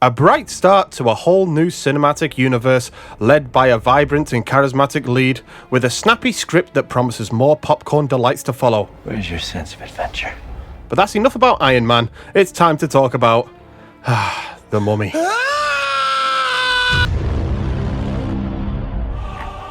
A bright start to a whole new cinematic universe led by a vibrant and charismatic lead with a snappy script that promises more popcorn delights to follow. Where's your sense of adventure? But that's enough about Iron Man. It's time to talk about The Mummy.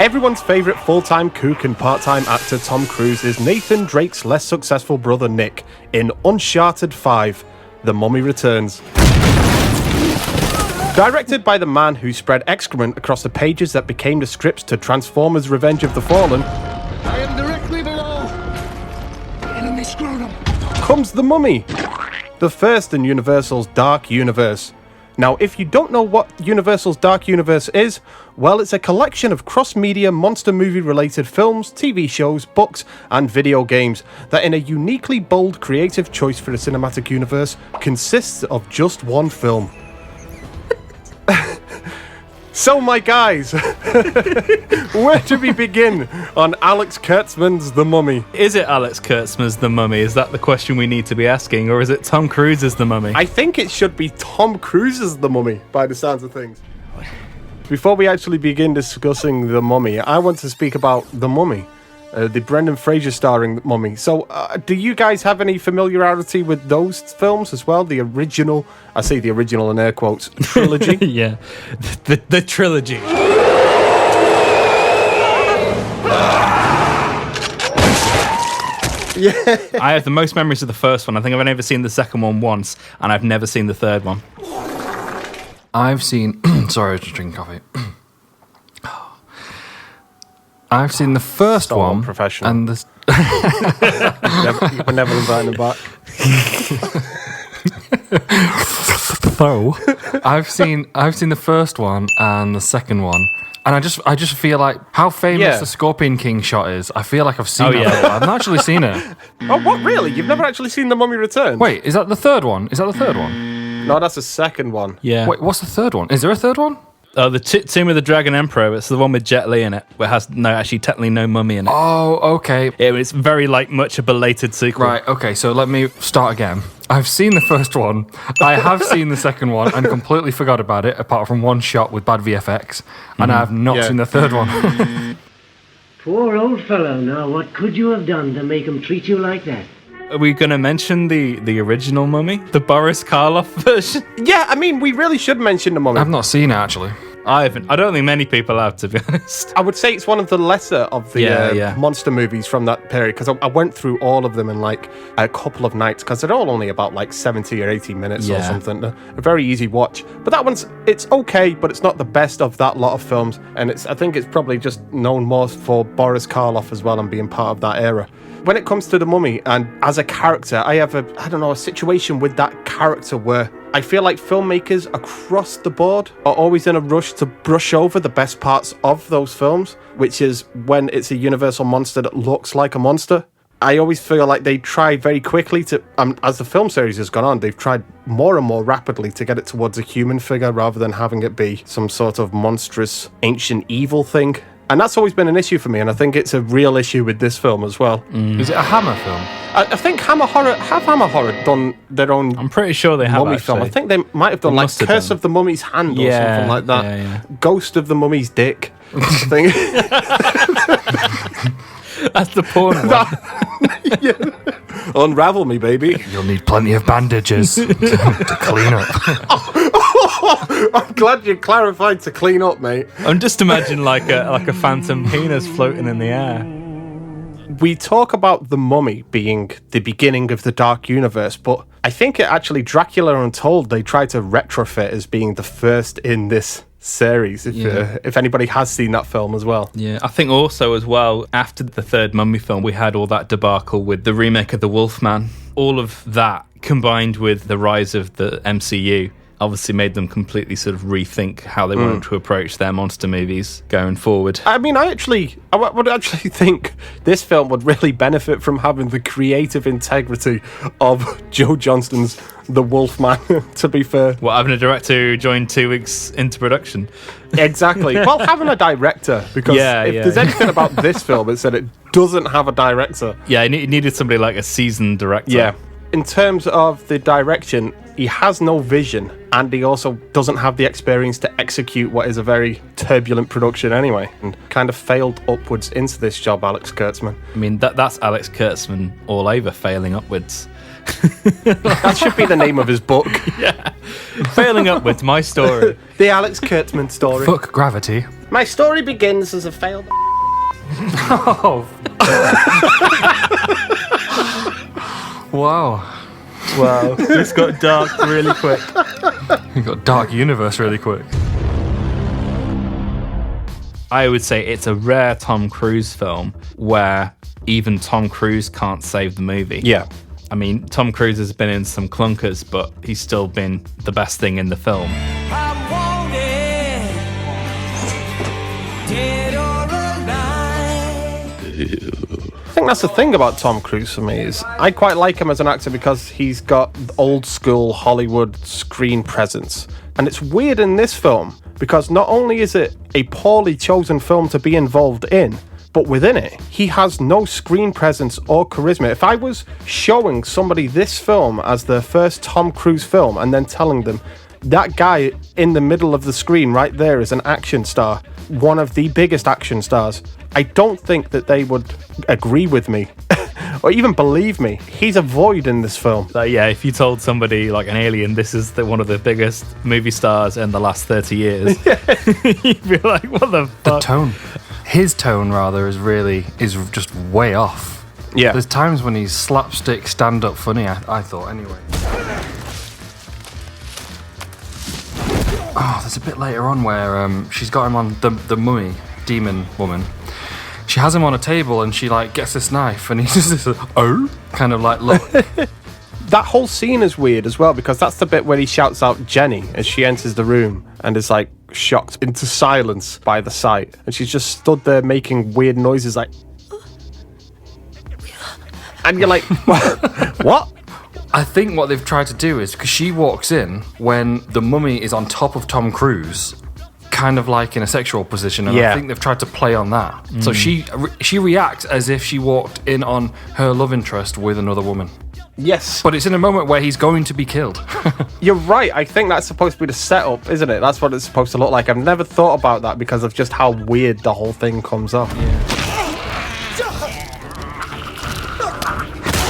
Everyone's favourite full-time kook and part-time actor Tom Cruise is Nathan Drake's less successful brother Nick in Uncharted 5, The Mummy Returns. Directed by the man who spread excrement across the pages that became the scripts to Transformers Revenge of the Fallen, I am directly below the enemy scrotum. Comes The Mummy, the first in Universal's Dark Universe. Now, if you don't know what Universal's Dark Universe is, well, it's a collection of cross-media monster movie-related films, TV shows, books, and video games that, in a uniquely bold creative choice for the cinematic universe, consists of just one film. So, my guys, where do we begin on Alex Kurtzman's The Mummy? Is it Alex Kurtzman's The Mummy? Is that the question we need to be asking? Or is it Tom Cruise's The Mummy? I think it should be Tom Cruise's The Mummy, by the sounds of things. Before we actually begin discussing The Mummy, I want to speak about The Mummy, the Brendan Fraser starring Mummy. So, do you guys have any familiarity with those films as well? The original, I say the original in air quotes, trilogy? Yeah, the trilogy. Yeah. I have the most memories of the first one. I think I've only ever seen the second one once, and I've never seen the third one. I've seen... Sorry, I was just drinking coffee. I've seen the first one. Professional. And the... We're never inviting him back. So, I've seen the first one and the second one, and I just feel like how famous the Scorpion King shot is. I feel like I've seen it. I've not actually seen it. Oh, what, really? You've never actually seen The Mummy Returns? Wait, is that the third one? No, that's the second one. Yeah. Wait, what's the third one? Is there a third one? The Tomb of the Dragon Emperor. It's the one with Jet Li in it, where it has technically no mummy in it. Oh, okay. It's very much a belated sequel. Right, okay, so let me start again. I've seen the first one, I have seen the second one, and completely forgot about it, apart from one shot with bad VFX, and I have not seen the third one. Poor old fellow, now what could you have done to make him treat you like that? Are we going to mention the original Mummy? The Boris Karloff version? Yeah, I mean, we really should mention The Mummy. I've not seen it, actually. I haven't. I don't think many people have, to be honest. I would say it's one of the lesser of the monster movies from that period, because I went through all of them in like a couple of nights, because they're all only about like 70 or 80 minutes or something. A very easy watch. But that one's, it's okay, but it's not the best of that lot of films. And I think it's probably just known more for Boris Karloff as well and being part of that era. When it comes to The Mummy, and as a character, I have a situation with that character where I feel like filmmakers across the board are always in a rush to brush over the best parts of those films, which is when it's a universal monster that looks like a monster. I always feel like they try very quickly to, as the film series has gone on, they've tried more and more rapidly to get it towards a human figure rather than having it be some sort of monstrous ancient evil thing. And that's always been an issue for me, and I think it's a real issue with this film as well. Is it a Hammer film? I think Hammer Horror done their own I'm pretty sure they have, Mummy film. I think they might have done like Curse of the Mummy's Hand or something like that. Yeah. Ghost of the Mummy's Dick thing. That's the porn one. Unravel me, baby. You'll need plenty of bandages to clean up. I'm glad you clarified to clean up, mate. I'm just imagining like a phantom penis floating in the air. We talk about The Mummy being the beginning of the Dark Universe, but I think it actually, Dracula Untold, they tried to retrofit as being the first in this series, if anybody has seen that film as well. Yeah, I think also as well, after the third Mummy film, we had all that debacle with the remake of The Wolfman. All of that, combined with the rise of the MCU, obviously made them completely sort of rethink how they wanted to approach their monster movies going forward. I mean, I would actually think this film would really benefit from having the creative integrity of Joe Johnston's The Wolfman, to be fair. What, having a director who joined 2 weeks into production? Exactly. Well, having a director, because if there's anything about this film, it's that it doesn't have a director. Yeah, it needed somebody like a seasoned director. Yeah. In terms of the direction, he has no vision. and he also doesn't have the experience to execute what is a very turbulent production anyway, and kind of failed upwards into this job, Alex Kurtzman. I mean, that's Alex Kurtzman all over, failing upwards. That should be the name of his book. Yeah. Failing upwards, my story. The Alex Kurtzman story. Fuck gravity. My story begins as a failed... Oh. Wow. Wow. This got dark really quick. You got dark universe really quick. I would say it's a rare Tom Cruise film where even Tom Cruise can't save the movie. Yeah. I mean, Tom Cruise has been in some clunkers, but he's still been the best thing in the film. I think that's the thing about Tom Cruise for me, is I quite like him as an actor because he's got old school Hollywood screen presence. And it's weird in this film because not only is it a poorly chosen film to be involved in, but within it, he has no screen presence or charisma. If I was showing somebody this film as their first Tom Cruise film and then telling them that guy in the middle of the screen right there is an action star, one of the biggest action stars, I don't think that they would agree with me or even believe me. He's a void in this film. Yeah, if you told somebody like an alien, this is one of the biggest movie stars in the last 30 years, you'd be like, what the fuck? The tone. His tone, rather, is just way off. Yeah. There's times when he's slapstick, stand-up funny, I thought, anyway. Oh, there's a bit later on where she's got him on the mummy, demon woman. She has him on a table and she, like, gets this knife and he's just this, oh? Kind of like, look. That whole scene is weird as well because that's the bit where he shouts out Jenny as she enters the room and is, like, shocked into silence by the sight, and she's just stood there making weird noises like and you're like, what? I think what they've tried to do is, because she walks in when the mummy is on top of Tom Cruise, kind of like in a sexual position, and I think they've tried to play on that. So she reacts as if she walked in on her love interest with another woman. Yes. But it's in a moment where he's going to be killed. You're right. I think that's supposed to be the setup, isn't it? That's what it's supposed to look like. I've never thought about that because of just how weird the whole thing comes off. Yeah.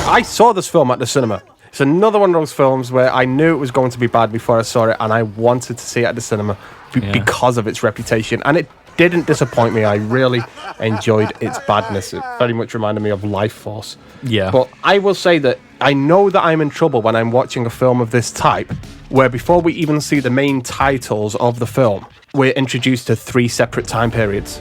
I saw this film at the cinema. It's another one of those films where I knew it was going to be bad before I saw it, and I wanted to see it at the cinema because of its reputation. And it didn't disappoint me. I really enjoyed its badness. It very much reminded me of Life Force. Yeah. But I will say that I know that I'm in trouble when I'm watching a film of this type, where before we even see the main titles of the film, we're introduced to 3 separate time periods.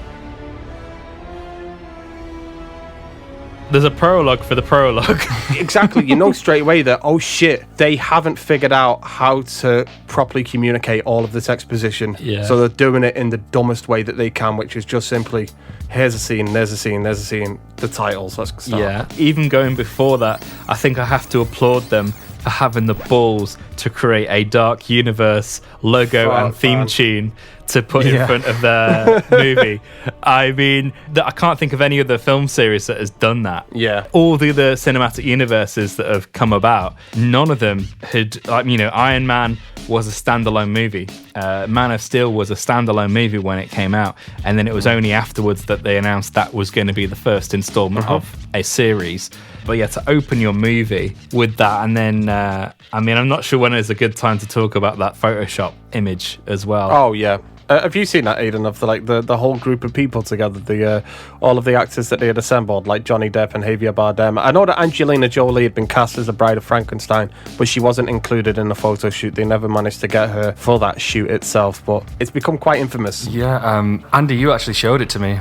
There's a prologue for the prologue. Exactly. You know straight away that, oh shit, they haven't figured out how to properly communicate all of this exposition. Yeah. So they're doing it in the dumbest way that they can, which is just simply, here's a scene, there's a scene, there's a scene, the titles, let's start. Yeah. Even going before that, I think I have to applaud them for having the balls to create a Dark Universe logo and theme tune to put in front of their movie. I mean, I can't think of any other film series that has done that. Yeah. All the other cinematic universes that have come about, none of them had, like, you know, Iron Man was a standalone movie. Man of Steel was a standalone movie when it came out, and then it was only afterwards that they announced that was going to be the first installment of a series. But yeah, to open your movie with that, and then I mean, I'm not sure when is a good time to talk about that Photoshop image as well. Oh yeah. Have you seen that, Aidan, of the whole group of people together, the all of the actors that they had assembled, like Johnny Depp and Javier Bardem? I know that Angelina Jolie had been cast as the Bride of Frankenstein, but she wasn't included in the photo shoot. They never managed to get her for that shoot itself, but it's become quite infamous. Yeah, Andy, you actually showed it to me.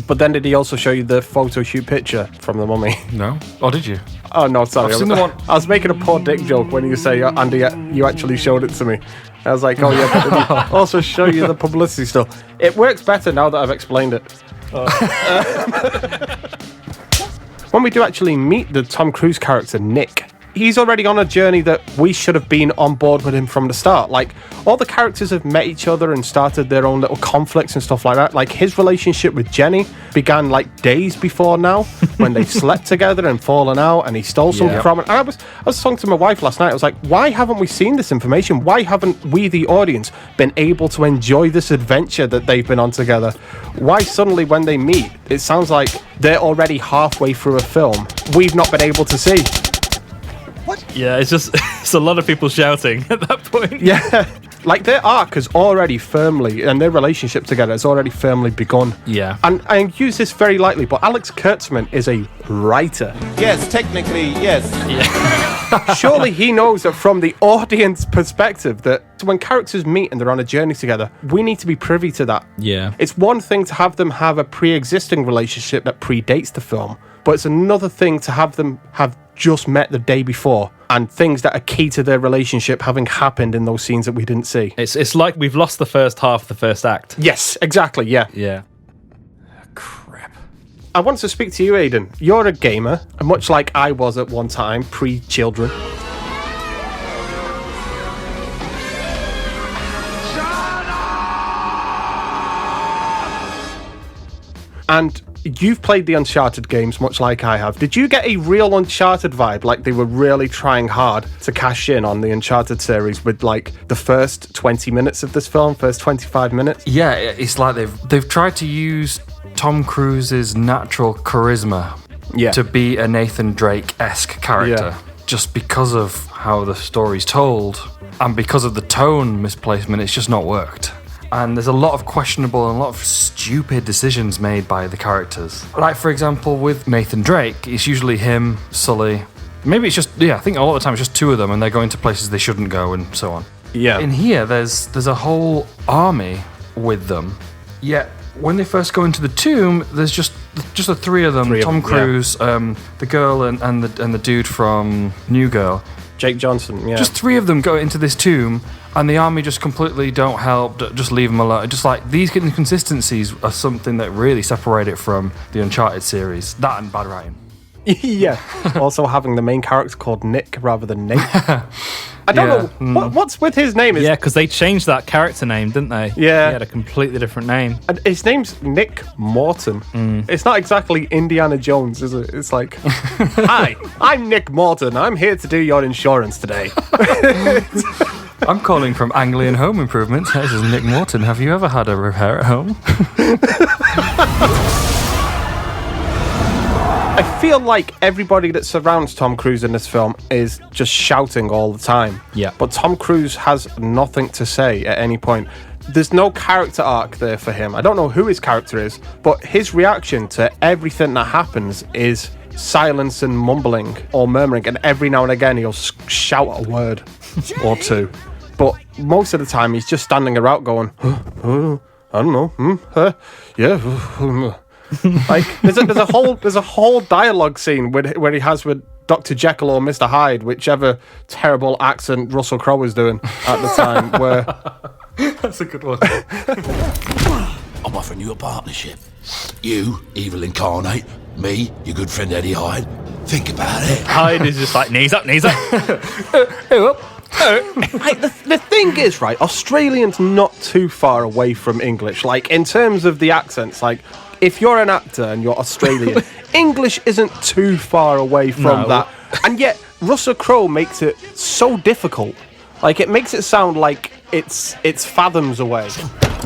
But then did he also show you the photo shoot picture from the mummy? No? Oh, did you? Oh, no, sorry. I've seen the one. I was making a poor dick joke when you say, Andy, you actually showed it to me. I was like, oh yeah, but did he also show you the publicity stuff? It works better now that I've explained it. When we do actually meet the Tom Cruise character, Nick, he's already on a journey that we should have been on board with him from the start. Like, all the characters have met each other and started their own little conflicts and stuff like that. Like, his relationship with Jenny began like days before now, when they slept together and fallen out, and he stole something from her. And I was talking to my wife last night. I was like, why haven't we seen this information? Why haven't we, the audience, been able to enjoy this adventure that they've been on together? Why suddenly when they meet, it sounds like they're already halfway through a film we've not been able to see. What? Yeah, it's a lot of people shouting at that point. Yeah, like their arc has already firmly, and their relationship together has already firmly begun. Yeah. And I use this very lightly, but Alex Kurtzman is a writer. Yes, technically, yes. Yeah. Surely he knows that from the audience perspective, that when characters meet and they're on a journey together, we need to be privy to that. Yeah. It's one thing to have them have a pre-existing relationship that predates the film, but it's another thing to have them have just met the day before, and things that are key to their relationship having happened in those scenes that we didn't see. It's like we've lost the first half of the first act. Yes, exactly, yeah. Yeah. Crap. I want to speak to you, Aidan. You're a gamer, and much like I was at one time, pre-children. And you've played the Uncharted games much like I have. Did you get a real Uncharted vibe? Like they were really trying hard to cash in on the Uncharted series with like the first 20 minutes of this film, first 25 minutes? Yeah, it's like they've tried to use Tom Cruise's natural charisma to be a Nathan Drake-esque character, just because of how the story's told and because of the tone misplacement. It's just not worked. And there's a lot of questionable and a lot of stupid decisions made by the characters. Like, for example, with Nathan Drake, it's usually him, Sully. Maybe it's just, I think a lot of the time it's just two of them and they're going to places they shouldn't go and so on. Yeah. In here, there's a whole army with them. Yet, when they first go into the tomb, there's just the three of them. Tom Cruise, the girl and the dude from New Girl. Jake Johnson, yeah. Just three of them go into this tomb, and the army just completely don't help, just leave them alone. Just like, these inconsistencies are something that really separate it from the Uncharted series. That and bad writing. Yeah. Also having the main character called Nick rather than Nate. I don't know. What's with his name? Yeah, because they changed that character name, didn't they? Yeah. He had a completely different name. And his name's Nick Morton. It's not exactly Indiana Jones, is it? It's like, hi, I'm Nick Morton. I'm here to do your insurance today. I'm calling from Anglian Home Improvement. This is Nick Morton. Have you ever had a repair at home? I feel like everybody that surrounds Tom Cruise in this film is just shouting all the time. Yeah. But Tom Cruise has nothing to say at any point. There's no character arc there for him. I don't know who his character is, but his reaction to everything that happens is silence and mumbling or murmuring, and every now and again he'll shout a word or two. But most of the time he's just standing around going, I don't know, yeah. Like there's a whole dialogue scene where he has with Dr. Jekyll or Mr. Hyde, whichever terrible accent Russell Crowe was doing at the time. Where that's a good one. I'm offering you a partnership. You, evil incarnate. Me, your good friend Eddie Hyde. Think about it. Hyde is just like knees up, knees up. Like, the thing is, right, Australian's not too far away from English. Like, in terms of the accents, like, if you're an actor and you're Australian, English isn't too far away from that. And yet, Russell Crowe makes it so difficult. Like, it makes it sound like it's fathoms away.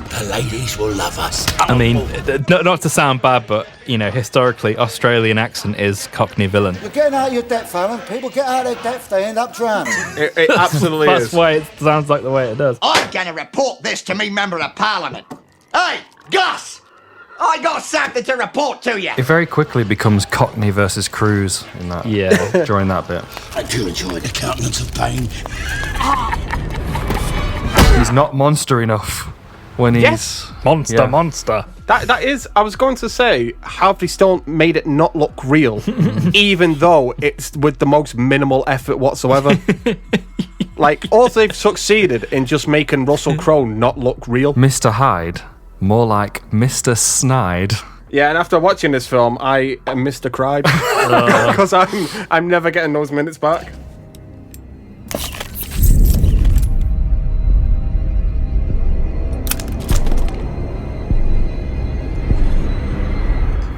The ladies will love us. I mean, not to sound bad, but, historically, Australian accent is Cockney villain. You're getting out of your depth, Alan. People get out of their depth, they end up drowning. It absolutely is. That's why it sounds like the way it does. I'm going to report this to me Member of Parliament. Hey, Gus! I got something to report to you. It very quickly becomes Cockney versus Cruise in that. Yeah. During that bit. I do enjoy the countenance of pain. He's not monster enough when he's... Monster. That is, I was going to say, have they still made it not look real, even though it's with the most minimal effort whatsoever? Like, all they've succeeded in just making Russell Crowe not look real. Mr. Hyde, more like Mr. Snide. Yeah, and after watching this film, I am Mr. Cried because I'm never getting those minutes back.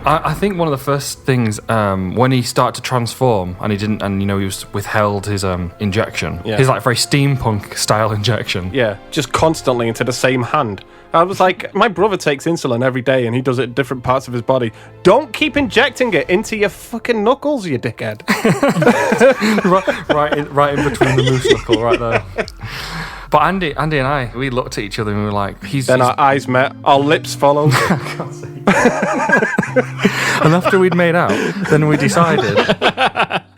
I think one of the first things when he started to transform and he didn't, and he was withheld his injection, his like very steampunk style injection. Yeah, just constantly into the same hand. I was like, my brother takes insulin every day and he does it at different parts of his body. Don't keep injecting it into your fucking knuckles, you dickhead. right in between the moose knuckle, right there. But Andy and I, we looked at each other and we were like, Then our eyes met, our lips followed. And after we'd made out, then we decided...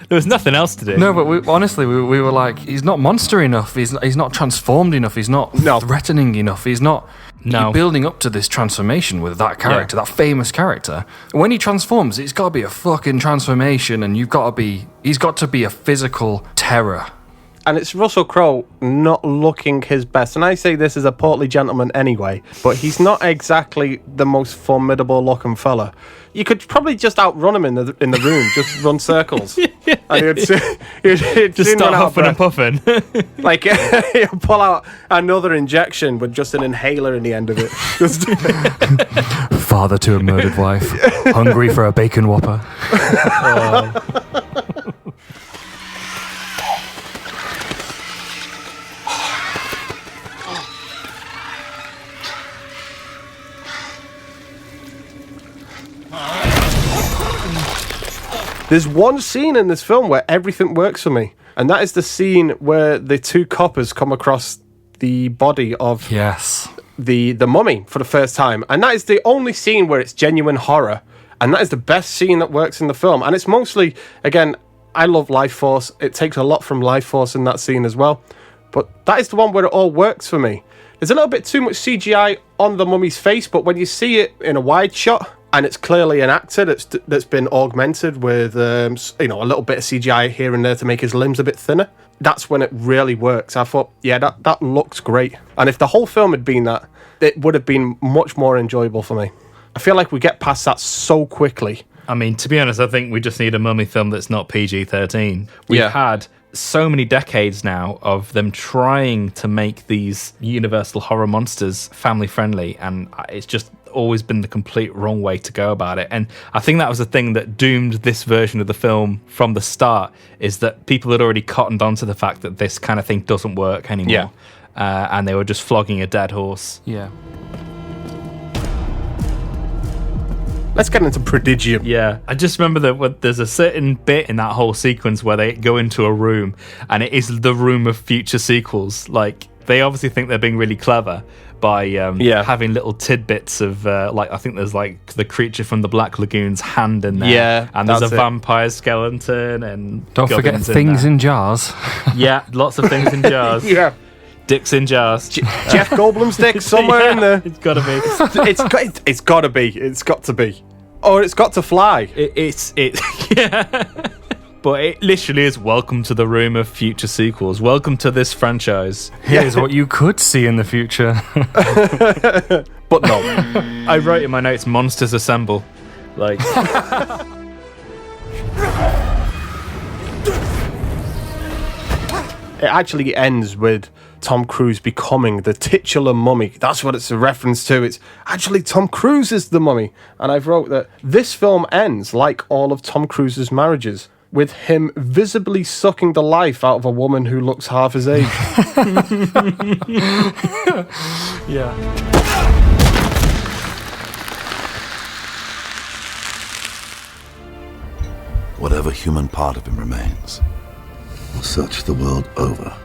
There was nothing else to do. No, but we were like, he's not monster enough, he's not transformed enough, he's not threatening enough, he's not... You're building up to this transformation with that character, that famous character. When he transforms, it's got to be a fucking transformation, and he's got to be a physical terror. And it's Russell Crowe not looking his best. And I say this as a portly gentleman anyway, but he's not exactly the most formidable looking fella. You could probably just outrun him in the room, just run circles. And he'd just start huffing and puffing. Like, he'll pull out another injection with just an inhaler in the end of it. Father to a murdered wife, hungry for a bacon whopper. There's one scene in this film where everything works for me, and that is the scene where the two coppers come across the body of the mummy for the first time, and that is the only scene where it's genuine horror, and that is the best scene that works in the film. And it's mostly, again, I love Life Force. It takes a lot from Life Force in that scene as well, but that is the one where it all works for me. There's a little bit too much CGI on the mummy's face, but when you see it in a wide shot, and it's clearly an actor that's been augmented with a little bit of CGI here and there to make his limbs a bit thinner, that's when it really works. I thought, that looks great. And if the whole film had been that, it would have been much more enjoyable for me. I feel like we get past that so quickly. I mean, to be honest, I think we just need a mummy film that's not PG-13. We've had so many decades now of them trying to make these universal horror monsters family friendly, and it's just always been the complete wrong way to go about it. And I think that was the thing that doomed this version of the film from the start, is that people had already cottoned onto the fact that this kind of thing doesn't work anymore. And they were just flogging a dead horse. Let's get into Prodigium. Yeah, I just remember that there's a certain bit in that whole sequence where they go into a room, and it is the room of future sequels. Like, they obviously think they're being really clever by having little tidbits of, I think there's like the creature from the Black Lagoon's hand in there. Yeah, and there's a vampire skeleton, and don't forget things in jars. Yeah, lots of things in jars. Dicks in jars. Jeff Goldblum's dick somewhere in there. It's got to be. It's got to be. It's got to be. Or it's got to fly. But it literally is welcome to the room of future sequels. Welcome to this franchise. Here's what you could see in the future. But no. I wrote in my notes, monsters assemble. Like... It actually ends with Tom Cruise becoming the titular mummy. That's what it's a reference to. It's actually Tom Cruise is the mummy. And I've wrote that this film ends like all of Tom Cruise's marriages, with him visibly sucking the life out of a woman who looks half his age. Whatever human part of him remains, we'll search the world over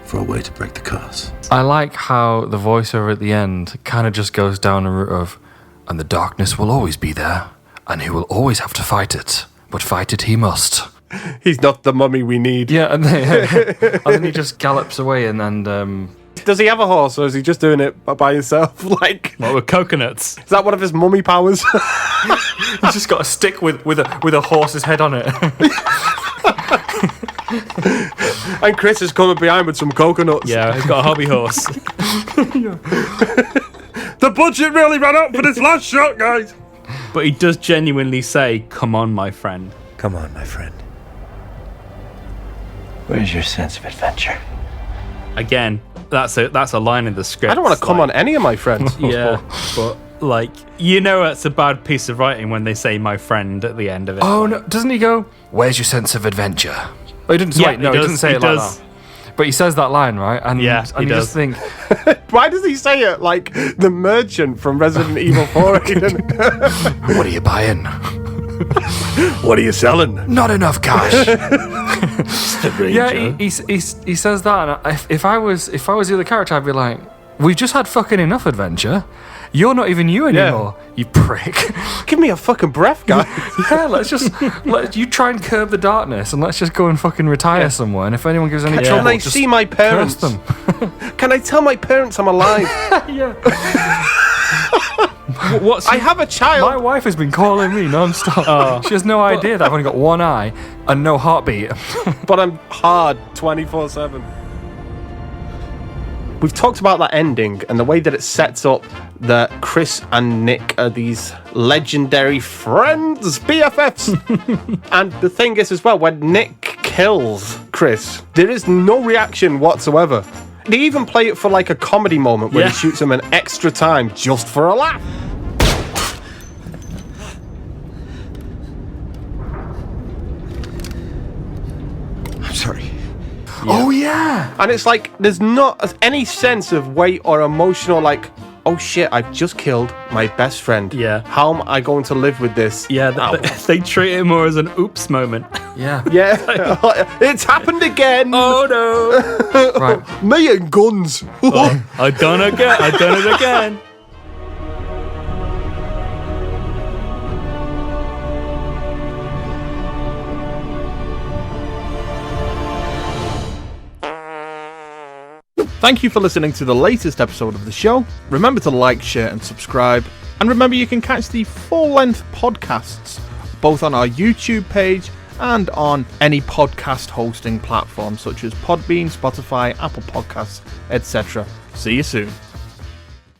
for a way to break the curse. I like how the voiceover at the end kind of just goes down a route of, and the darkness will always be there, and he will always have to fight it, but fight it he must. He's not the mummy we need. Yeah, and then he just gallops away and does he have a horse, or is he just doing it by himself? Like, what, with coconuts? Is that one of his mummy powers? He's just got a stick with a horse's head on it. And Chris is coming behind with some coconuts. Yeah, he's got a hobby horse. The budget really ran out for this last shot, guys. But he does genuinely say, "Come on, my friend." Come on, my friend. Where's your sense of adventure? Again, that's a line in the script. I don't want to come on any of my friends. Yeah, but Like, you know it's a bad piece of writing when they say my friend at the end of it. Oh, no. Doesn't he go, where's your sense of adventure? Oh, he didn't say, he doesn't say it like that. But he says that line, right? And, yeah, and you just think... Why does he say it like the merchant from Resident Evil 4? What are you buying? What are you selling? Not enough cash. Yeah, he says that, and if I was the other character, I'd be like, we've just had fucking enough adventure. You're not even you anymore, you prick. Give me a fucking breath, guys. Yeah, let you try and curb the darkness, and let's just go and fucking retire somewhere. And if anyone gives any trouble, can I see my parents? Curse them. Can I tell my parents I'm alive? Yeah. I have a child. My wife has been calling me non-stop. She has no idea that I've only got one eye and no heartbeat. But I'm hard 24/7. We've talked about that ending and the way that it sets up that Chris and Nick are these legendary friends, BFFs. And the thing is as well, when Nick kills Chris, there is no reaction whatsoever. They even play it for like a comedy moment where he shoots him an extra time just for a laugh. I'm sorry. Yeah. Oh, yeah. And it's like, there's not any sense of weight or emotional, like, oh shit, I've just killed my best friend. Yeah. How am I going to live with this? Yeah, they treat it more as an oops moment. Yeah. Yeah. It's happened again. Oh no. Right. Me and guns. I done it again. Thank you for listening to the latest episode of the show. Remember to like, share and subscribe. And remember you can catch the full-length podcasts both on our YouTube page and on any podcast hosting platform such as Podbean, Spotify, Apple Podcasts, etc. See you soon.